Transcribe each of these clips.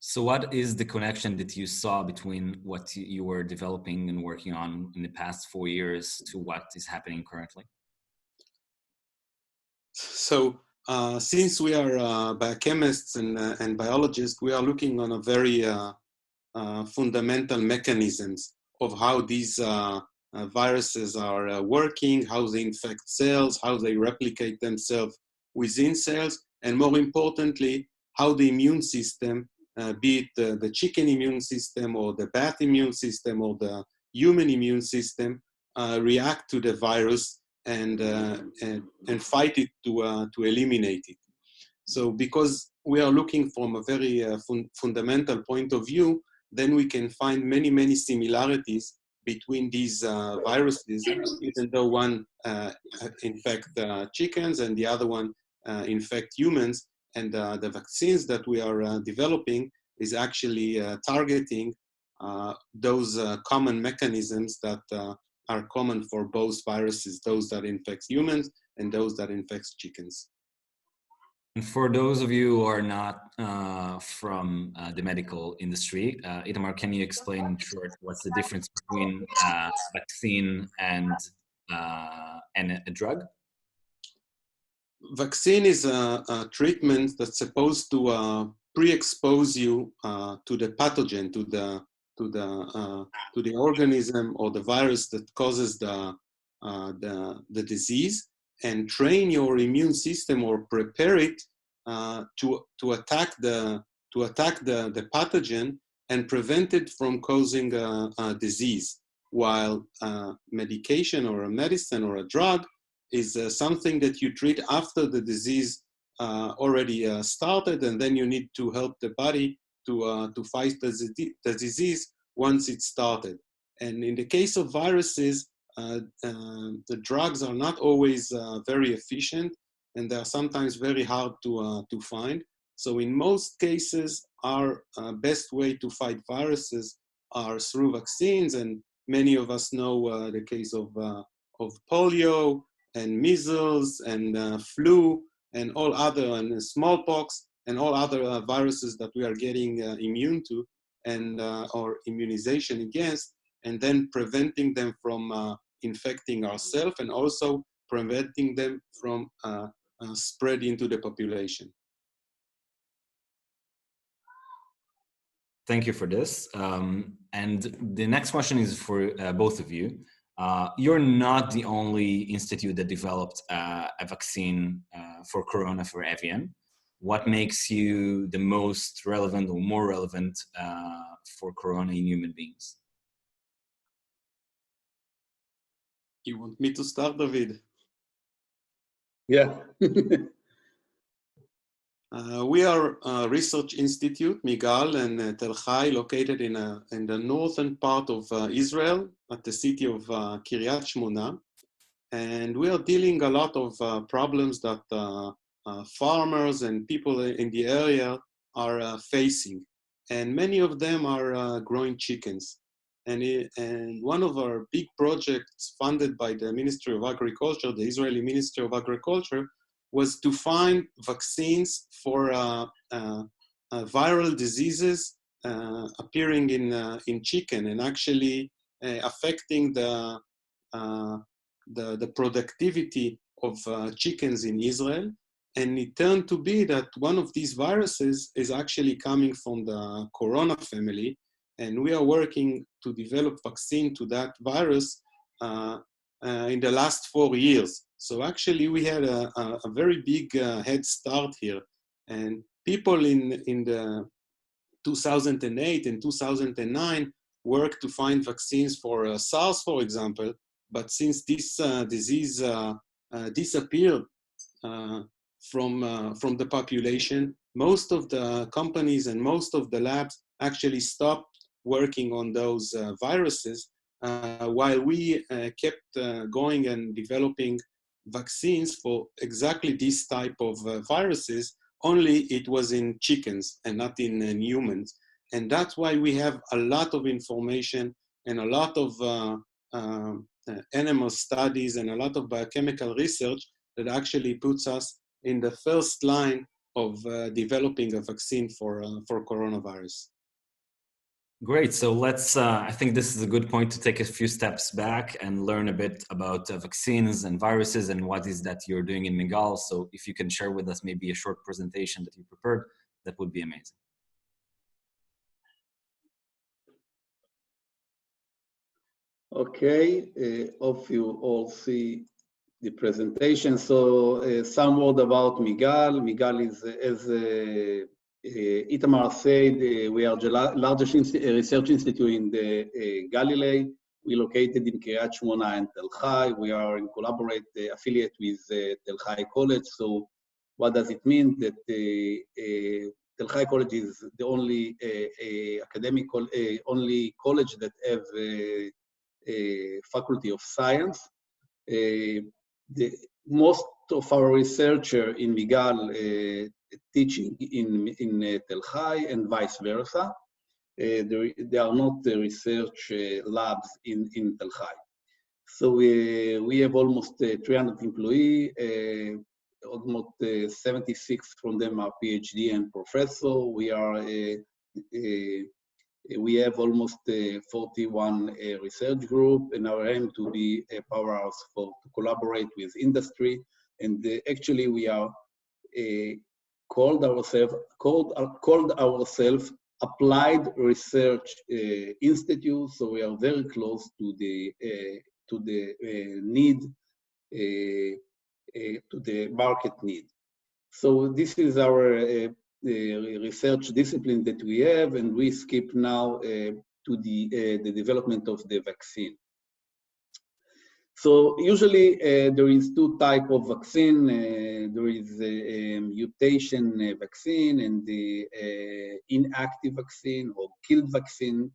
So what is the connection that you saw between what you were developing and working on in the past 4 years to what is happening currently? So since we are biochemists and biologists, we are looking on a very fundamental mechanisms of how these viruses are working, how they infect cells, how they replicate themselves within cells, and more importantly, how the immune system, be it the chicken immune system or the bat immune system or the human immune system, react to the virus and fight it to eliminate it. So because we are looking from a very fundamental point of view, then we can find many, many similarities between these viruses, even though one infect chickens and the other one infect humans. And the vaccines that we are developing is actually targeting those common mechanisms that are common for both viruses, those that infect humans and those that infect chickens. And for those of you who are not from the medical industry, Itamar, can you explain in short what's the difference between vaccine and a drug? Vaccine is a treatment that's supposed to pre-expose you to the pathogen, to the organism or the virus that causes the disease, and train your immune system or prepare it to attack the pathogen and prevent it from causing a disease. While medication or a medicine or a drug is something that you treat after the disease already started, and then you need to help the body to fight the disease once it started. And in the case of viruses, the drugs are not always very efficient, and they are sometimes very hard to find. So in most cases, our best way to fight viruses are through vaccines, and many of us know the case of polio and measles and flu and all other, and smallpox and all other viruses that we are getting immune to and or immunization against, and then preventing them from infecting ourselves and also preventing them from spread into the population. Thank you for this. And the next question is for both of you. You're not the only institute that developed a vaccine for corona for avian. What makes you the most relevant or more relevant for corona in human beings? You want me to start, David? Yeah. We are a research institute, MIGAL and Tel Chai, located in the northern part of Israel, at the city of Kiryat Shmona. And we are dealing a lot of problems that farmers and people in the area are facing. And many of them are growing chickens. And one of our big projects funded by the Ministry of Agriculture, the Israeli Ministry of Agriculture, was to find vaccines for viral diseases appearing in chicken and actually affecting the productivity of chickens in Israel. And it turned to be that one of these viruses is actually coming from the corona family, and we are working to develop vaccine to that virus in the last 4 years. So actually we had a very big head start here. And people in the 2008 and 2009 worked to find vaccines for SARS, for example. But since this disease disappeared from the population, most of the companies and most of the labs actually stopped working on those viruses, while we kept going and developing vaccines for exactly this type of viruses, only it was in chickens and not in humans. And that's why we have a lot of information and a lot of animal studies and a lot of biochemical research that actually puts us in the first line developing a vaccine for coronavirus. Great. So let's, I think this is a good point to take a few steps back and learn a bit about vaccines and viruses and what is that you're doing in MIGAL. So if you can share with us maybe a short presentation that you prepared, that would be amazing. Okay, hope you all see the presentation. So some word about MIGAL. MIGAL is, as Itamar said, we are the largest research institute in the Galilee. We located in Kiryat Shmona and Tel Chai. We are in affiliate with Tel Chai College. So what does it mean? That Tel Chai College is the only only college that have a faculty of science. Most of our researcher in MIGAL teaching in Tel Chai and vice versa. There are not research labs in Tel Chai. So we have almost 300 employees, almost 76 from them are PhD and professor. We have almost 41 research group, and our aim to be a powerhouse to collaborate with industry. And actually, we are called ourselves Applied Research Institute. So we are very close to the need, to the market need. So this is our research discipline that we have, and we skip now to the development of the vaccine. So usually there is two types of vaccine. There is a mutation vaccine and the inactive vaccine or killed vaccine.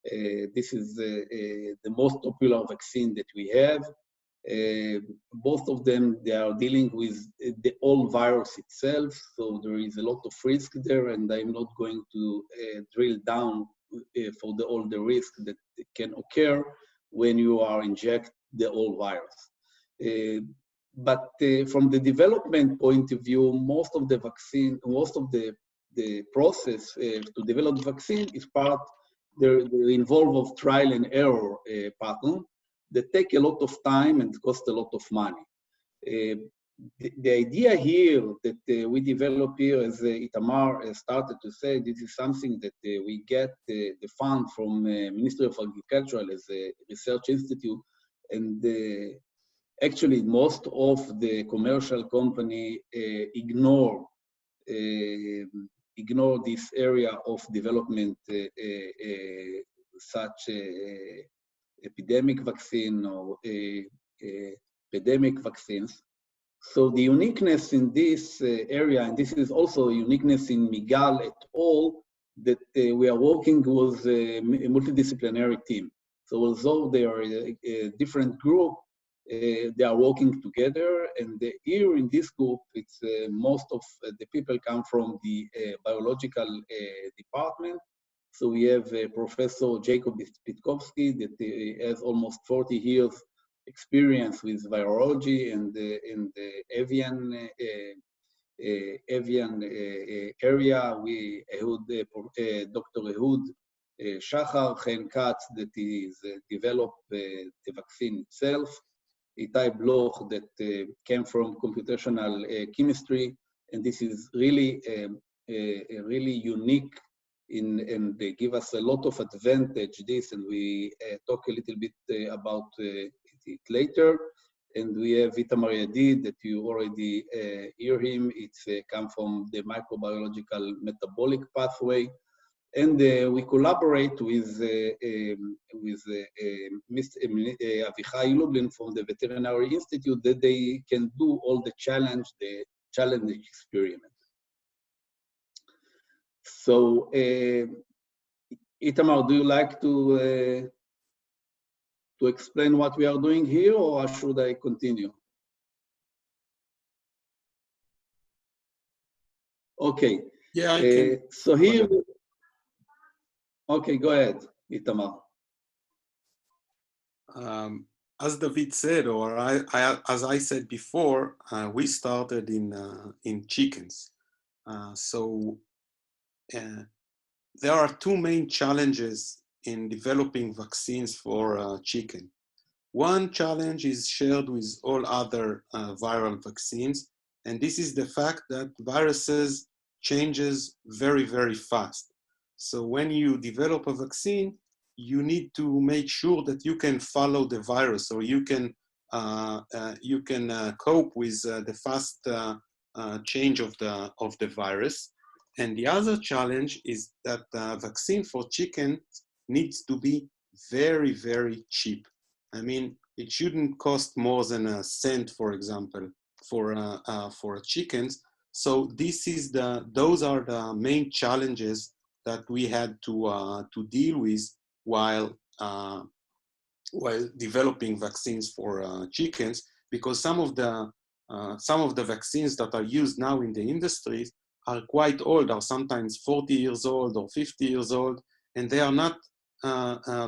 This is the most popular vaccine that we have. Both of them, they are dealing with the old virus itself, so there is a lot of risk there, and I'm not going to drill down for all the risk that can occur when you are inject the old virus. But from the development point of view, most of the vaccine, most of the process to develop the vaccine is the involve of trial and error pattern that take a lot of time and cost a lot of money. The idea here that we develop here, as Itamar started to say, this is something that we get the fund from Ministry of Agriculture as a research institute, and actually most of the commercial company ignore this area of development, such epidemic vaccine or epidemic vaccines. So the uniqueness in this area, and this is also a uniqueness in MIGAL at all, that we are working with a multidisciplinary team. So although they are a different group, they are working together. And here in this group, it's most of the people come from the biological department. So we have Professor Jacob Spitkowski that has almost 40 years experience with virology and the avian area. We Dr. Ehud Shachar, Chen Katz, that is developed the vaccine itself. Itai Bloch that came from computational chemistry, and this is really really unique and they give us a lot of advantage, this, and we talk a little bit about it later. And we have Itamar Yadid that you already hear him. It's come from the microbiological metabolic pathway. And we collaborate with Mr. Avichai Lublin from the Veterinary Institute that they can do all the challenge experiment. So, Itamar, do you like to explain what we are doing here, or should I continue? Okay. Yeah, I can. So here, okay, go ahead, Itamar. As David said, or as I said before, we started in chickens. So there are two main challenges in developing vaccines for chicken. One challenge is shared with all other viral vaccines, and this is the fact that viruses changes very, very fast. So when you develop a vaccine, you need to make sure that you can follow the virus, or you can cope with the fast change of the virus. And the other challenge is that vaccine for chicken needs to be very, very cheap. I mean, it shouldn't cost more than a cent, for example, for chickens. So those are the main challenges that we had to deal with while developing vaccines for chickens, because some of the vaccines that are used now in the industries are quite old, are sometimes 40 years old or 50 years old, and they are not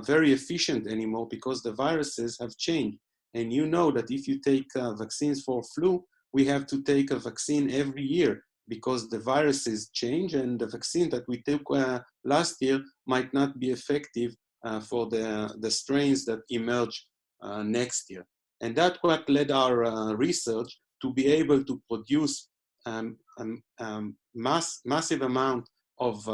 very efficient anymore because the viruses have changed. And you know that if you take vaccines for flu, we have to take a vaccine every year because the viruses change, and the vaccine that we took last year might not be effective for the strains that emerge next year. And that's what led our research to be able to produce massive amount of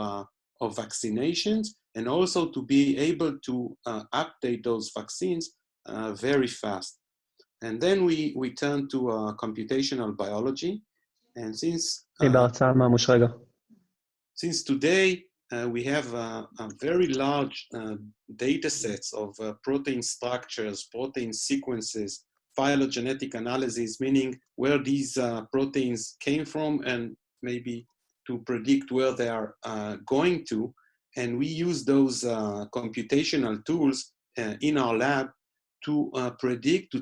vaccinations, and also to be able to update those vaccines very fast. And then we turn to computational biology. And since today we have very large data sets of protein structures, protein sequences, phylogenetic analysis, meaning where these proteins came from and maybe to predict where they are going to. And we use those computational tools in our lab to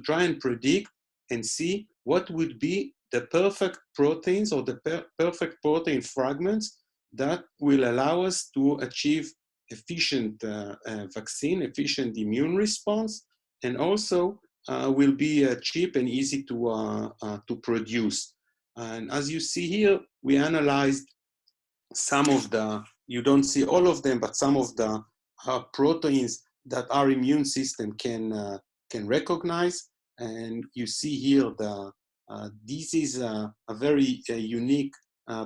try and predict and see what would be the perfect proteins or the perfect protein fragments that will allow us to achieve efficient vaccine, efficient immune response, and also will be cheap and easy to produce. And as you see here, we analyzed some of the, you don't see all of them, but some of the proteins that our immune system can recognize. And you see here this is a very unique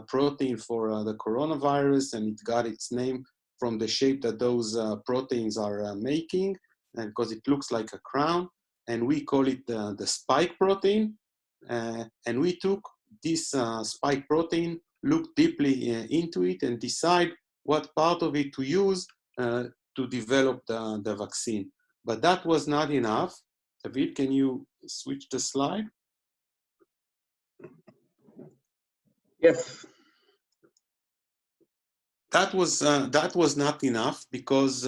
protein for the coronavirus, and it got its name from the shape that those proteins are making, and because it looks like a crown, and we call it the spike protein. And we took this spike protein, looked deeply into it, and decide what part of it to use to develop the vaccine. But that was not enough. David, can you switch the slide? Yes. That was not enough because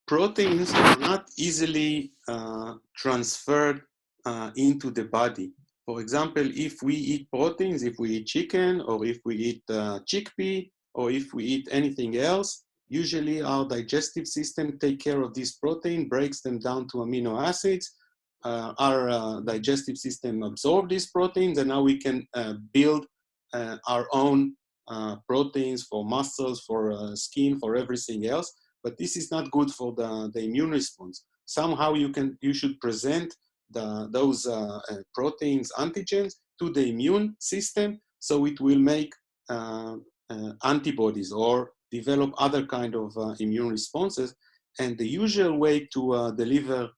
proteins are not easily transferred into the body. For example, if we eat proteins, if we eat chicken, or if we eat chickpea, or if we eat anything else, usually our digestive system takes care of this protein, breaks them down to amino acids. Our digestive system absorbs these proteins, and now we can build our own proteins for muscles, for skin, for everything else. But this is not good for the immune response. Somehow you should present those proteins, antigens, to the immune system, so it will make antibodies or develop other kind of immune responses. And the usual way to deliver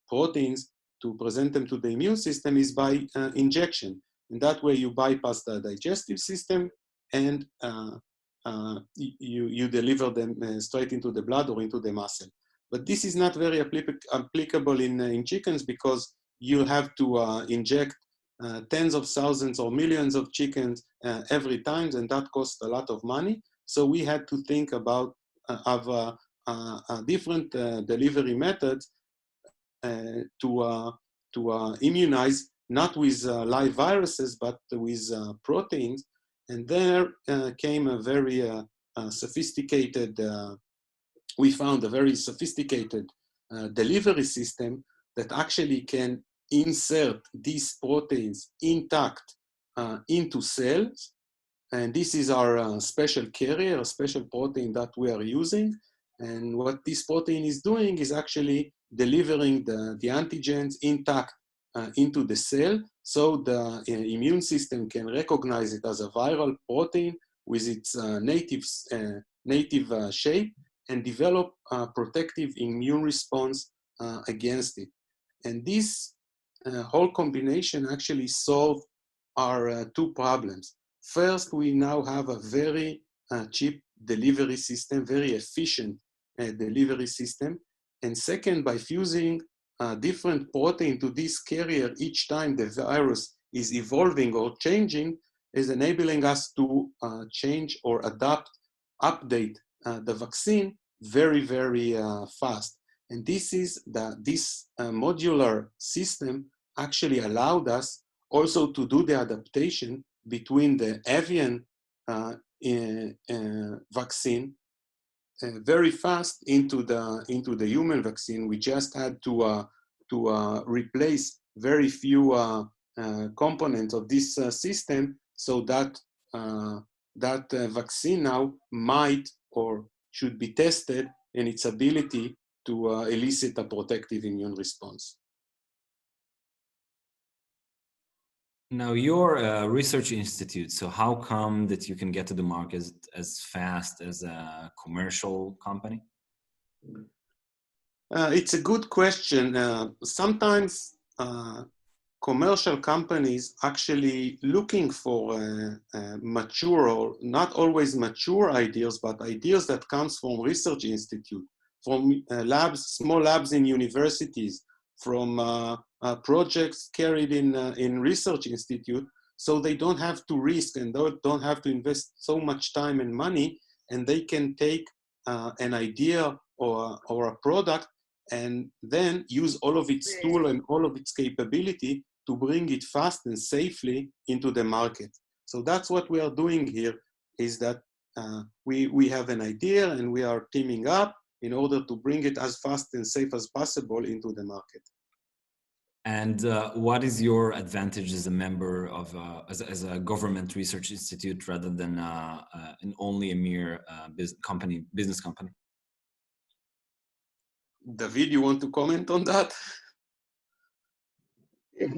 proteins, to present them to the immune system, is by injection. And that way you bypass the digestive system and you deliver them straight into the blood or into the muscle. But this is not very applicable in chickens, because you have to inject tens of thousands or millions of chickens every time, and that costs a lot of money. So we had to think about different delivery methods to immunize, not with live viruses, but with proteins. And there came a very sophisticated, we found a very sophisticated delivery system that actually can insert these proteins intact into cells, And this is our special carrier, a special protein that we are using. And what this protein is doing is actually delivering the antigens intact into the cell, so the immune system can recognize it as a viral protein with its native shape and develop a protective immune response against it. And this whole combination actually solved our two problems. First, we now have a very cheap delivery system, very efficient delivery system. And second, by fusing different protein to this carrier each time the virus is evolving or changing, is enabling us to change or update the vaccine very, very fast. And this is this modular system actually allowed us also to do the adaptation between the avian vaccine very fast into the human vaccine. We just had to replace very few components of this system, so that that vaccine now might or should be tested in its ability to elicit a protective immune response. Now, you're a research institute, so how come that you can get to the market as fast as a commercial company? It's a good question. Sometimes commercial companies actually looking for mature, or not always mature ideas, but ideas that comes from research institute, from labs, small labs in universities, from projects carried in research institute, so they don't have to risk and don't have to invest so much time and money, and they can take an idea or a product and then use all of its tool and all of its capability to bring it fast and safely into the market. So that's what we are doing here, is that we have an idea and we are teaming up in order to bring it as fast and safe as possible into the market. And what is your advantage as a member of, as a government research institute rather than only a mere business company? David, you want to comment on that?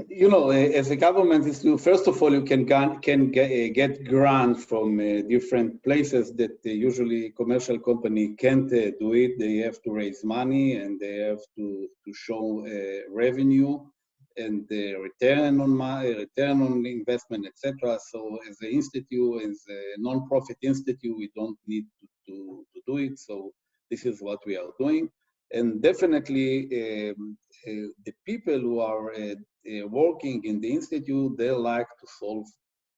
You know, as a government institute, first of all, you can get grants from different places that usually commercial company can't do it. They have to raise money and they have to show revenue and return on investment, etc. So as an institute, as a non-profit institute, we don't need to do it. So this is what we are doing. And definitely the people who are working in the institute, they like to solve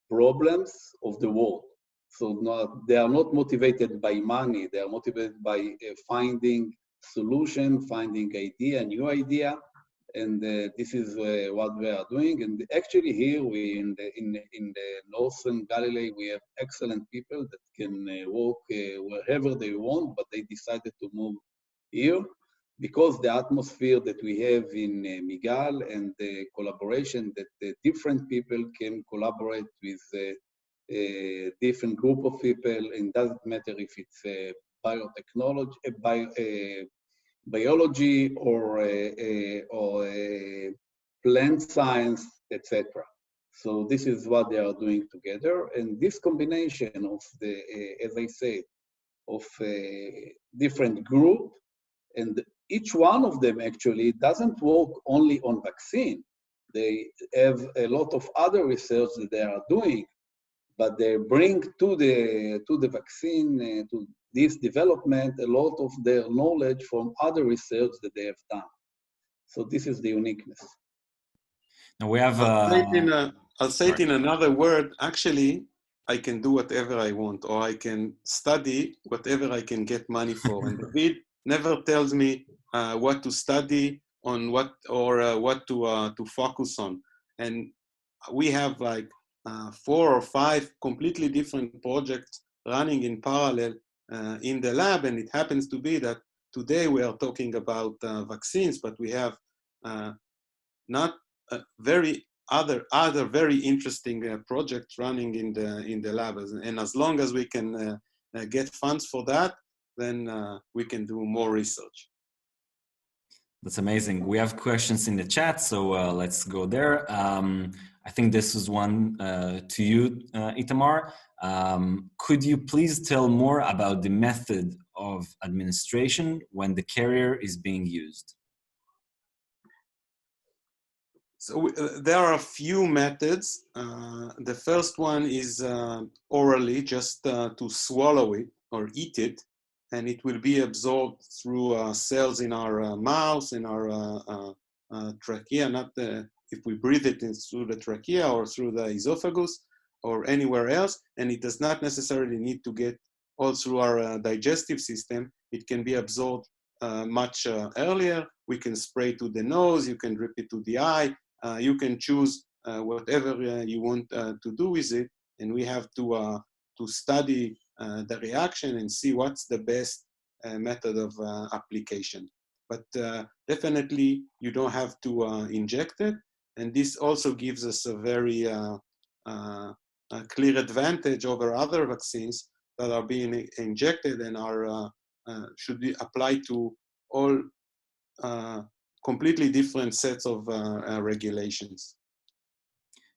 problems of the world. So they are not motivated by money, they are motivated by finding solution, finding new idea. And this is what we are doing. And actually here in the Northern Galilee, we have excellent people that can work wherever they want, but they decided to move here because the atmosphere that we have in MIGAL and the collaboration that the different people can collaborate with a different group of people, and doesn't matter if it's biotechnology, biology or plant science, etc. So this is what they are doing together, and this combination of as I said, of different group, and each one of them actually doesn't work only on vaccine. They have a lot of other research that they are doing, but they bring to the vaccine, to this development, a lot of their knowledge from other research that they have done. So this is the uniqueness. Now we have. I'll say it in another word. Actually, I can do whatever I want, or I can study whatever I can get money for. And David never tells me what to study on, what to focus on. And we have like 4 or 5 completely different projects running in parallel in the lab, and it happens to be that today we are talking about vaccines, but we have not very other very interesting projects running in the lab, and as long as we can get funds for that, then we can do more research. That's amazing. We have questions in the chat, so let's go there. I think this is one to you, Itamar. Could you please tell more about the method of administration when the carrier is being used? So there are a few methods. The first one is orally, just to swallow it or eat it, and it will be absorbed through cells in our mouth, in our trachea, not if we breathe it in through the trachea or through the esophagus or anywhere else, and it does not necessarily need to get all through our digestive system. It can be absorbed much earlier. We can spray to the nose, you can drip it to the eye, you can choose whatever you want to do with it, and we have to study the reaction and see what's the best method of application. But definitely you don't have to inject it, and this also gives us a very clear advantage over other vaccines that are being injected and are should be applied to all completely different sets of regulations.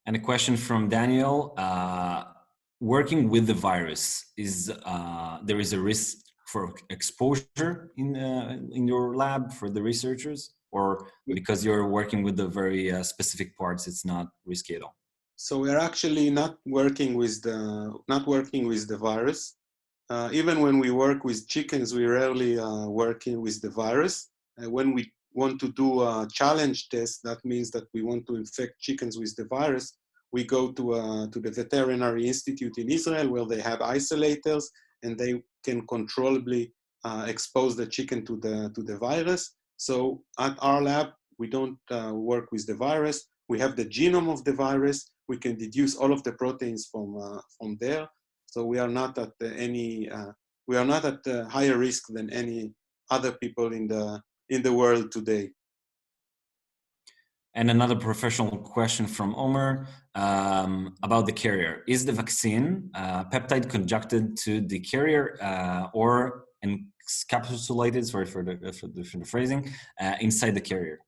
And a question from Daniel. Working with the virus, there is a risk for exposure in your lab for the researchers, or because you're working with the very specific parts, it's not risky at all? So we're actually not working with the virus. Even when we work with chickens, we rarely working with the virus. When we want to do a challenge test, that means that we want to infect chickens with the virus. We go to the Veterinary Institute in Israel, where they have isolators, and they can controllably expose the chicken to the virus. So at our lab, we don't work with the virus. We have the genome of the virus. We can deduce all of the proteins from there. So we are not at higher risk than any other people in the world today. And another professional question from Omer about the carrier. Is the vaccine peptide conjugated to the carrier or encapsulated, sorry for the phrasing, inside the carrier?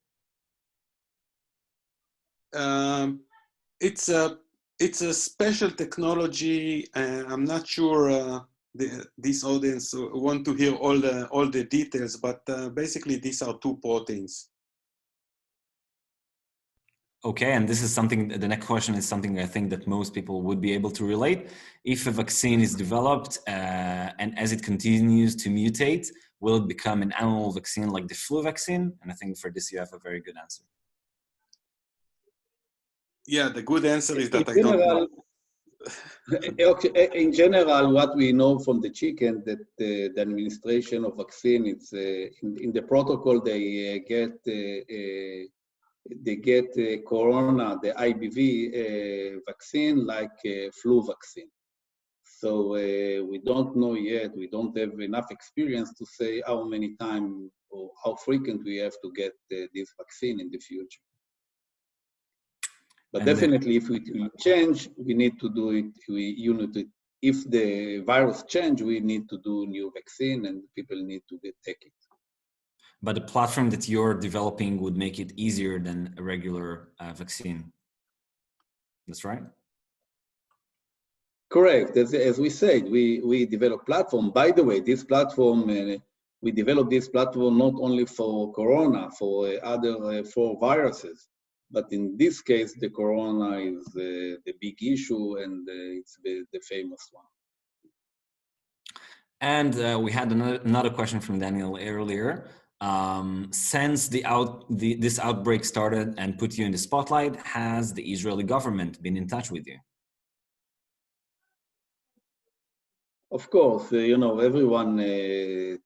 It's a special technology. I'm not sure this audience want to hear all the details, but basically these are two proteins. Okay, and this is something, the next question is something I think that most people would be able to relate. If a vaccine is developed and as it continues to mutate, will it become an animal vaccine like the flu vaccine? And I think for this you have a very good answer. Yeah, the good answer is that I don't know. In general, what we know from the chicken, that the administration of vaccine, it's in the protocol they get corona, the IBV vaccine, like flu vaccine. So we don't know yet, we don't have enough experience to say how many times or how frequent we have to get this vaccine in the future. But definitely, if we change, we need to do it. If the virus change, we need to do new vaccine, and people need to take it. But the platform that you're developing would make it easier than a regular vaccine. That's right? Correct. As we said, we develop platform. By the way, this platform, we developed this platform not only for corona, for other 4 viruses. But in this case, the corona is the big issue, and it's the famous one. And we had another question from Daniel earlier. Since this outbreak started and put you in the spotlight, has the Israeli government been in touch with you? Of course, everyone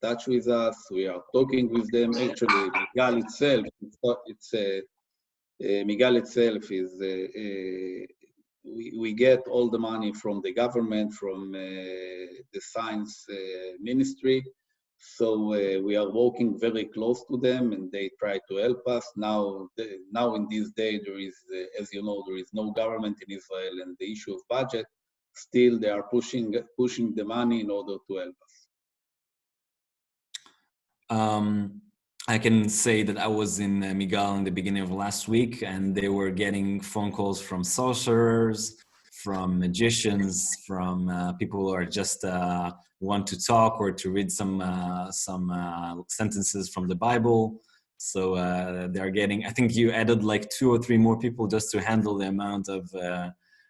touch with us. We are talking with them. Actually, MIGAL itself, MIGAL itself is, we get all the money from the government, from the science ministry. So we are working very close to them, and they try to help us. Now in this day, there is, as you know, there is no government in Israel, and the issue of budget, still they are pushing the money in order to help us. I can say that I was in MIGAL in the beginning of last week, and they were getting phone calls from sorcerers, from magicians, from people who are just want to talk or to read some sentences from the Bible. So they are getting, I think you added like 2 or 3 more people just to handle the amount of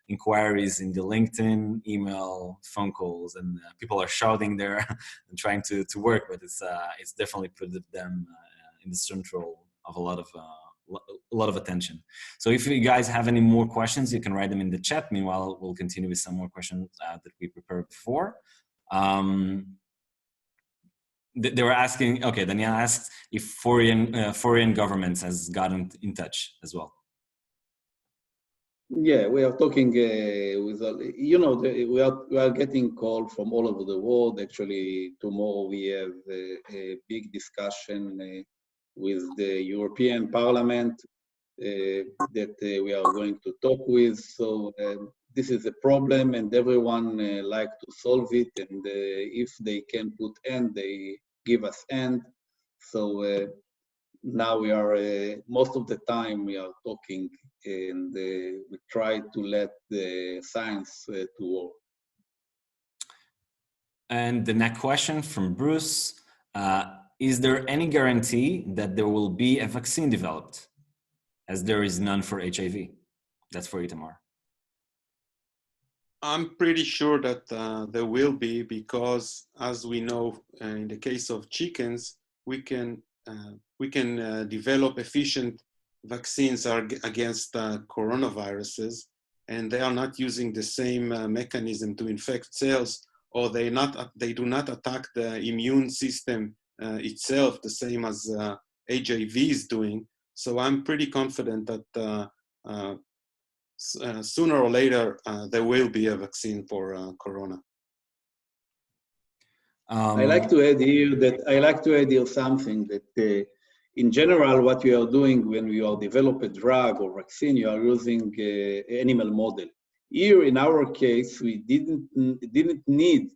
inquiries in the LinkedIn, email, phone calls, and people are shouting there and trying to work, but it's definitely put them in the central of a lot of attention. So if you guys have any more questions, you can write them in the chat. Meanwhile, we'll continue with some more questions that we prepared before. They were asking, okay, Danielle asks if foreign governments has gotten in touch as well. Yeah, we are talking with, we are getting calls from all over the world. Actually, tomorrow we have a big discussion with the European Parliament that we are going to talk with. So this is a problem, and everyone like to solve it. And if they can put end, they give us end. So now we are, most of the time we are talking, and we try to let the science to work. And the next question from Bruce, is there any guarantee that there will be a vaccine developed, as there is none for HIV? That's for Itamar. I'm pretty sure that there will be, because as we know, in the case of chickens, we can develop efficient vaccines against coronaviruses, and they are not using the same mechanism to infect cells, or they do not attack the immune system itself the same as HIV is doing. So I'm pretty confident that sooner or later there will be a vaccine for corona. I like to add here something that in general, what you are doing when you are develop a drug or vaccine, you are using animal model. Here, in our case, we didn't need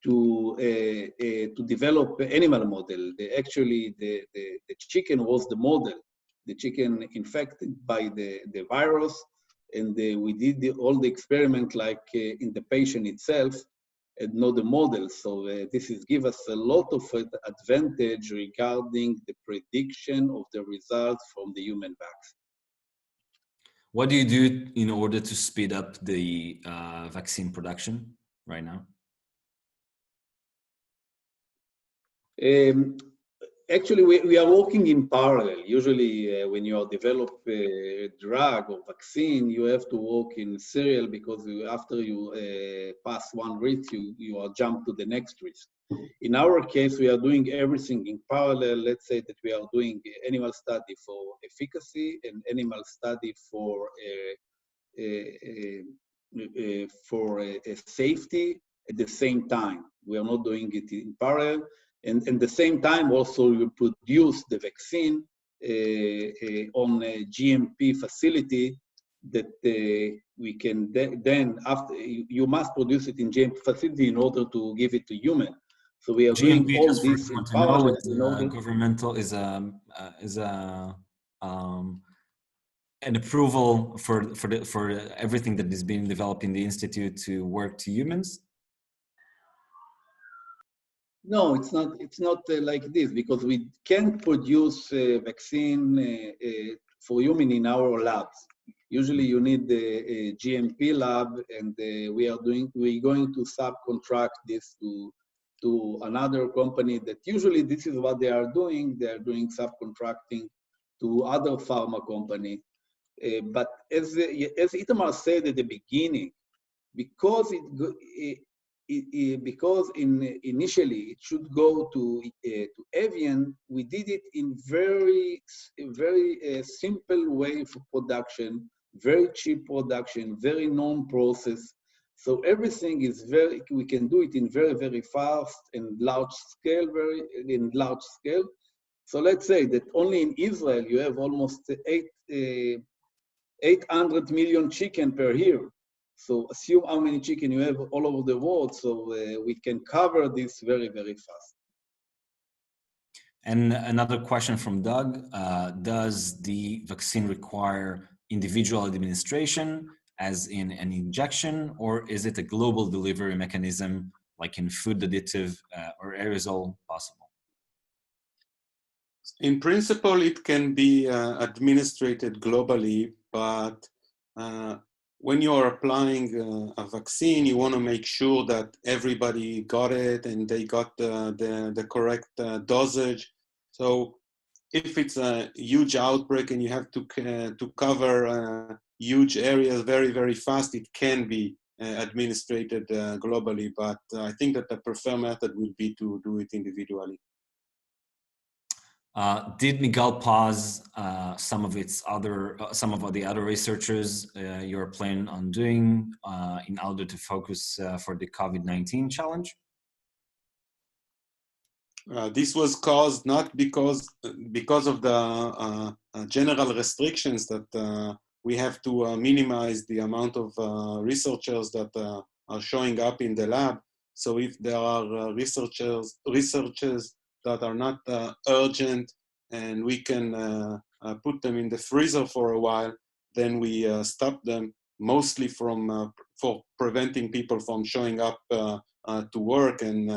to develop an animal model. Actually, the chicken was the model. The chicken infected by the virus, and we did all the experiment like in the patient itself, and not the model. So this is give us a lot of advantage regarding the prediction of the results from the human vaccine. What do you do in order to speed up the vaccine production right now? Actually, we are working in parallel. Usually, when you are develop a drug or vaccine, you have to work in serial, because after you pass one risk, you are jump to the next risk. In our case, we are doing everything in parallel. Let's say that we are doing animal study for efficacy and animal study for safety at the same time. We are not doing it in parallel. And at the same time, also you produce the vaccine on a GMP facility that we can then, after you must produce it in GMP facility in order to give it to human. So we are GMP, doing all this in parallel. Governmental is an approval for everything that is being developed in the institute to work to humans. No, it's not like this, because we can't produce a vaccine for human in our labs. Usually you need a GMP lab, and we're going to subcontract this to another company that usually this is what they are doing. They are doing subcontracting to other pharma company. But as Itamar said at the beginning, because initially it should go to avian, we did it in very simple way for production, very cheap production, very known process. So everything is we can do it in very, very fast and large scale, So let's say that only in Israel, you have almost 800 million chicken per year. So assume how many chicken you have all over the world, so we can cover this very, very fast. And another question from Doug, does the vaccine require individual administration, as in an injection, or is it a global delivery mechanism, like in food additive or aerosol possible? In principle, it can be administered globally, but when you are applying a vaccine, you want to make sure that everybody got it and they got the correct dosage. So if it's a huge outbreak and you have to cover huge areas very, very fast, it can be administered globally. But I think that the preferred method will be to do it individually. Did MIGAL pause some of the other researchers you're planning on doing in order to focus for the COVID-19 challenge? This was caused not because of the general restrictions that we have to minimize the amount of researchers that are showing up in the lab. So if there are researchers that are not urgent and we can put them in the freezer for a while, then we stop them, mostly for preventing people from showing up to work and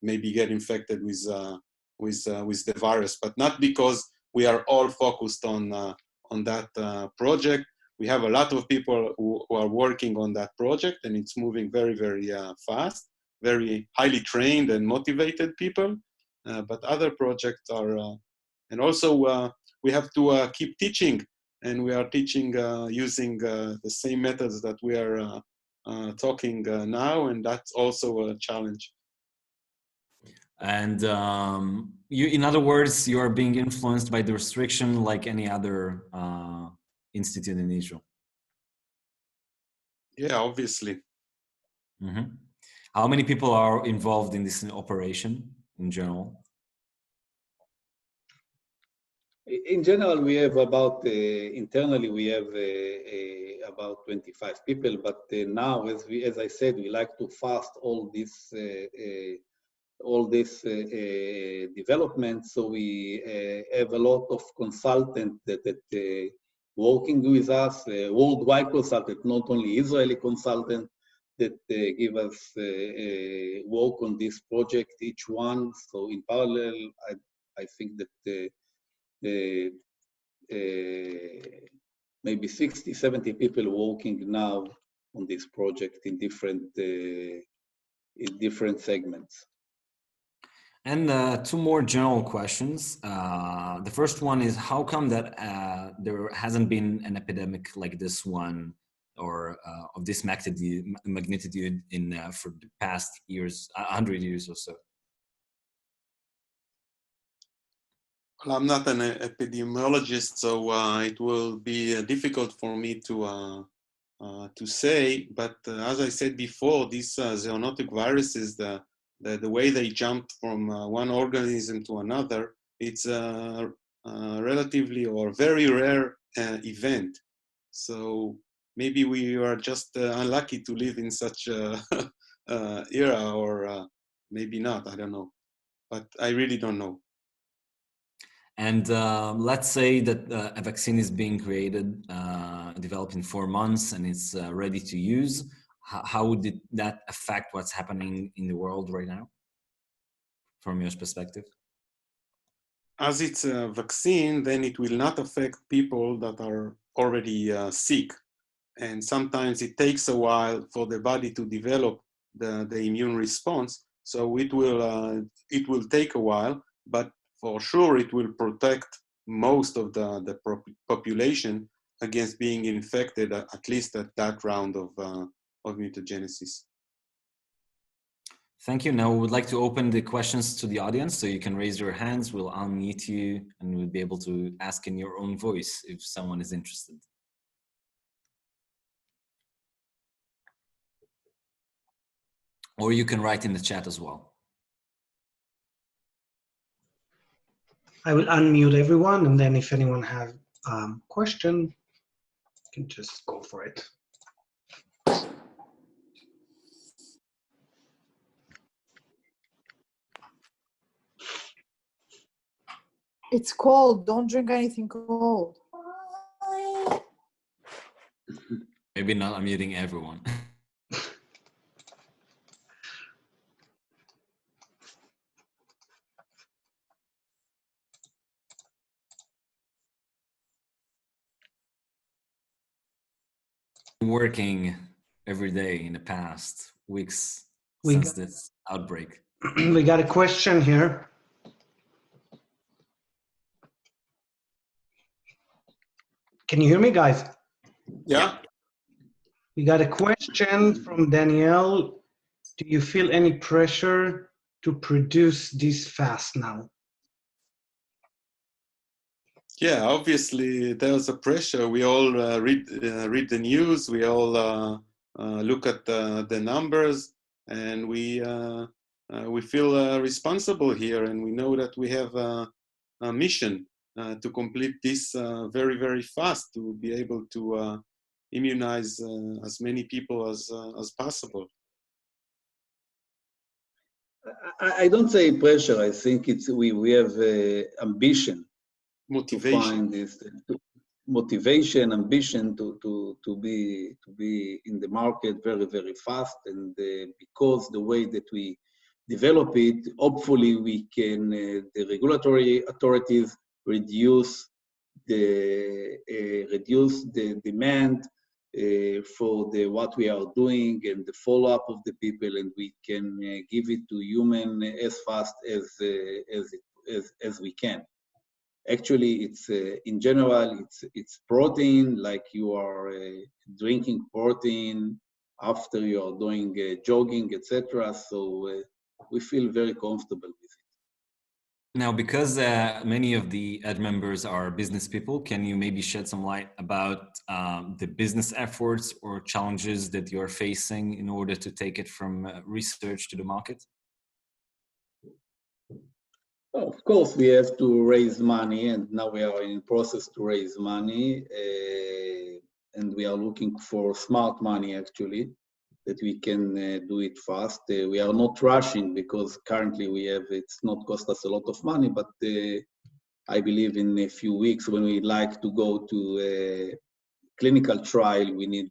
maybe get infected with the virus, but not because we are all focused on that project. We have a lot of people who are working on that project, and it's moving very, very fast, very highly trained and motivated people. But other projects are, and also we have to keep teaching, and we are teaching using the same methods that we are talking now, and that's also a challenge. And in other words, you are being influenced by the restriction like any other institute in Israel. Yeah, obviously. Mm-hmm. How many people are involved in this operation in general? In general, we have about, internally, we have about 25 people, but now, as I said, we like to fast all this development. So we have a lot of consultants that working with us, worldwide consultants, not only Israeli consultants, that give us work on this project, each one. So in parallel, I think that maybe 60, 70 people working now on this project in different segments. And two more general questions. The first one is, how come that there hasn't been an epidemic like this one, or of this magnitude in for the past years, 100 years or so? Well, I'm not an epidemiologist, so it will be difficult for me to say. But as I said before, these zoonotic viruses, the way they jump from one organism to another, it's a relatively or very rare event. So maybe we are just unlucky to live in such a era, or maybe not, I don't know. But I really don't know. And let's say that a vaccine is being created, developed in 4 months, and it's ready to use. How would that affect what's happening in the world right now, from your perspective? As it's a vaccine, then it will not affect people that are already sick. And sometimes it takes a while for the body to develop the immune response. So it will take a while, but for sure it will protect most of the population against being infected, at least at that round of mutagenesis. Thank you. Now we would like to open the questions to the audience, so you can raise your hands. We'll unmute you and we'll be able to ask in your own voice if someone is interested. or you can write in the chat as well. I will unmute everyone, and then if anyone has a question, you can just go for it. It's cold. Don't drink anything cold. Maybe not unmuting everyone. Working every day in the past weeks since this outbreak. We got a question here. Can you hear me, guys? Yeah. We got a question from Danielle. Do you feel any pressure to produce this fast now? Yeah, obviously there's a pressure. We all read the news. We all look at the numbers, and we feel responsible here, and we know that we have a mission to complete this very, very fast, to be able to immunize as many people as possible. I don't say pressure. I think it's we have ambition. Motivation. To find this motivation, ambition to be in the market very, very fast, and because the way that we develop it, hopefully we can the regulatory authorities reduce the demand for what we are doing and the follow-up of the people, and we can give it to human as fast as we can. Actually, it's in general, it's protein, like you are drinking protein after you are doing jogging, etc. So we feel very comfortable with it. Now, because many of the EDGE members are business people, can you maybe shed some light about the business efforts or challenges that you're facing in order to take it from research to the market? Well, of course, we have to raise money, and now we are in the process to raise money, and we are looking for smart money, actually, that we can do it fast. We are not rushing because currently it's not cost us a lot of money, but I believe in a few weeks when we like to go to a clinical trial, we need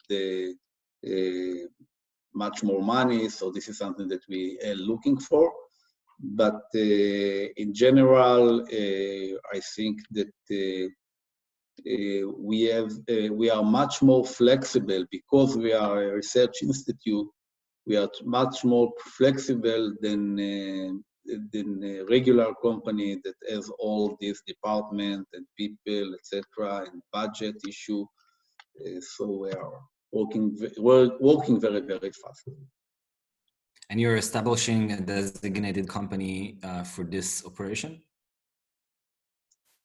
much more money. So this is something that we are looking for. But in general, I think that we are much more flexible because we are a research institute. We are much more flexible than a regular company that has all this department and people, etc., and budget issue. So we are working very, very fast. And you're establishing a designated company for this operation?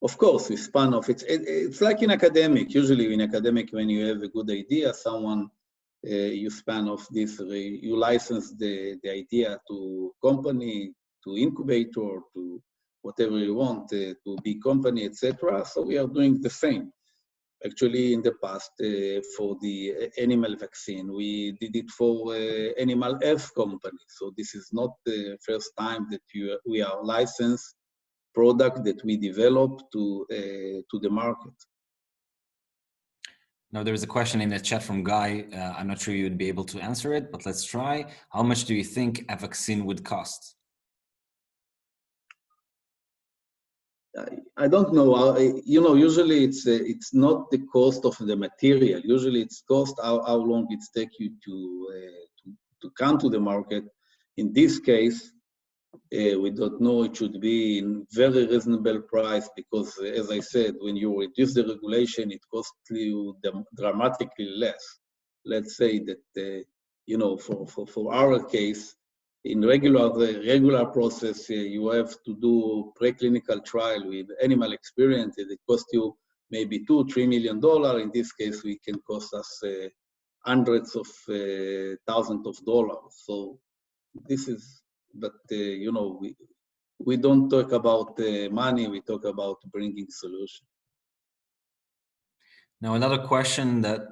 Of course, we spun off. It's like in academic. Usually in academic, when you have a good idea, you span off this, you license the idea to company, to incubator, to whatever you want, to big company, etc. So we are doing the same. Actually, in the past, for the animal vaccine, we did it for animal health company. So this is not the first time that we are licensed product that we develop to the market. Now, there's a question in the chat from Guy. I'm not sure you'd be able to answer it, but let's try. How much do you think a vaccine would cost? I don't know. Usually it's not the cost of the material. Usually it's cost how long it takes you to come to the market. In this case, we don't know. It should be in very reasonable price because, as I said, when you reduce the regulation, it costs you dramatically less. Let's say that for our case, in regular process, you have to do preclinical trial with animal experience. It costs you maybe $2-3 million. In this case, we can cost us hundreds of thousands of dollars. So This is, but you know, we don't talk about money. We talk about bringing solution. Now, another question that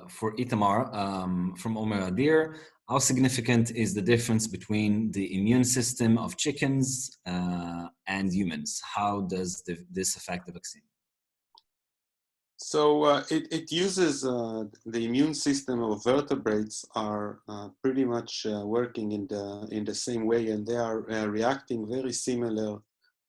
for Itamar from Omer Adir: how significant is the difference between the immune system of chickens and humans? How does this affect the vaccine? So it uses the immune system of vertebrates are pretty much working in the same way, and they are reacting very similar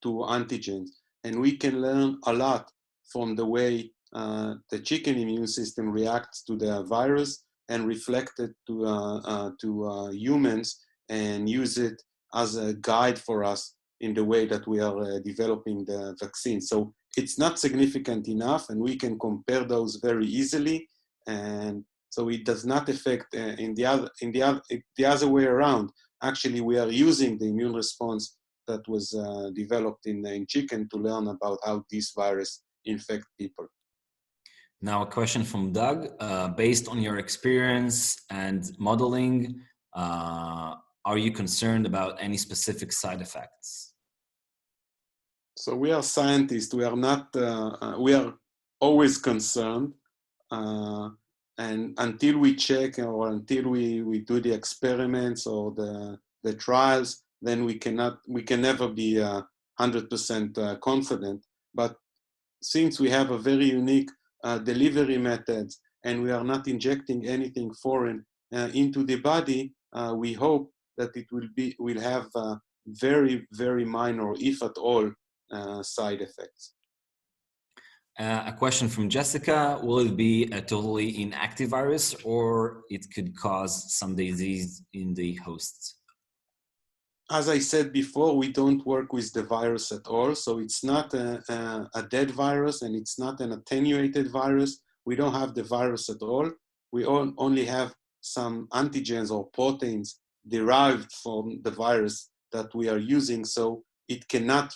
to antigens. And we can learn a lot from the way the chicken immune system reacts to the virus and reflect it to humans and use it as a guide for us in the way that we are developing the vaccine. So it's not significant enough, and we can compare those very easily. And so it does not affect the other way around. Actually, we are using the immune response that was developed in chicken to learn about how this virus infects people. Now, a question from Doug. Based on your experience and modeling, are you concerned about any specific side effects? So we are scientists. We are not. We are always concerned, and until we check or until we do the experiments or the trials, then we can never be 100% confident. But since we have a very unique delivery methods and we are not injecting anything foreign into the body, we hope that it will have very, very minor, if at all, side effects. A question from Jessica: will it be a totally inactive virus, or it could cause some disease in the hosts? As I said before, we don't work with the virus at all. So it's not a dead virus, and it's not an attenuated virus. We don't have the virus at all. We only have some antigens or proteins derived from the virus that we are using. So it cannot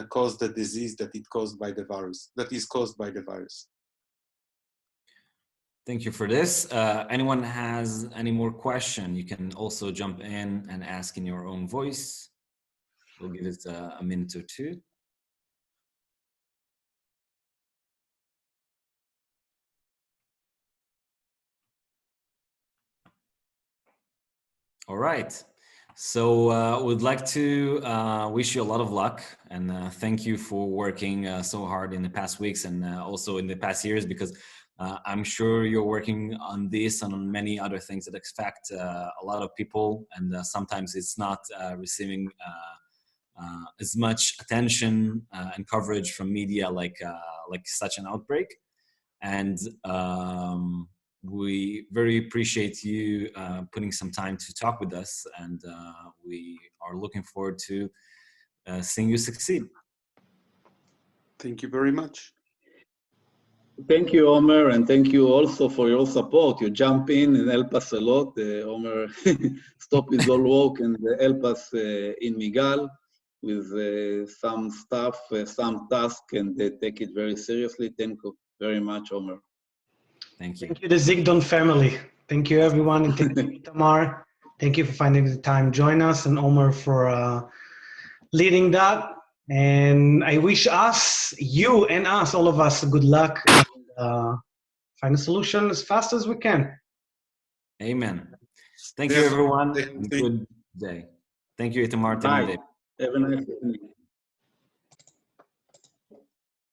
cause the disease that is caused by the virus. Thank you for this. Anyone has any more question, you can also jump in and ask in your own voice. We'll give it a minute or two. All right. So we'd like to wish you a lot of luck, and thank you for working so hard in the past weeks and also in the past years, because I'm sure you're working on this and on many other things that affect a lot of people, and sometimes it's not receiving as much attention and coverage from media like such an outbreak. And we very appreciate you putting some time to talk with us, and we are looking forward to seeing you succeed. Thank you very much. Thank you, Omer, and thank you also for your support. You jump in and help us a lot. Omer stop his all work and help us in MIGAL with some stuff, some task, and they take it very seriously. Thank you very much, Omer. Thank you. Thank you, the Zigdon family. Thank you, everyone, and thank you, Itamar. Thank you for finding the time to join us, and Omer for leading that. And I wish you and all of us, good luck and find a solution as fast as we can. Amen. Thank you, everyone. Good day. Thank you, Itamar. Bye. Have a nice evening.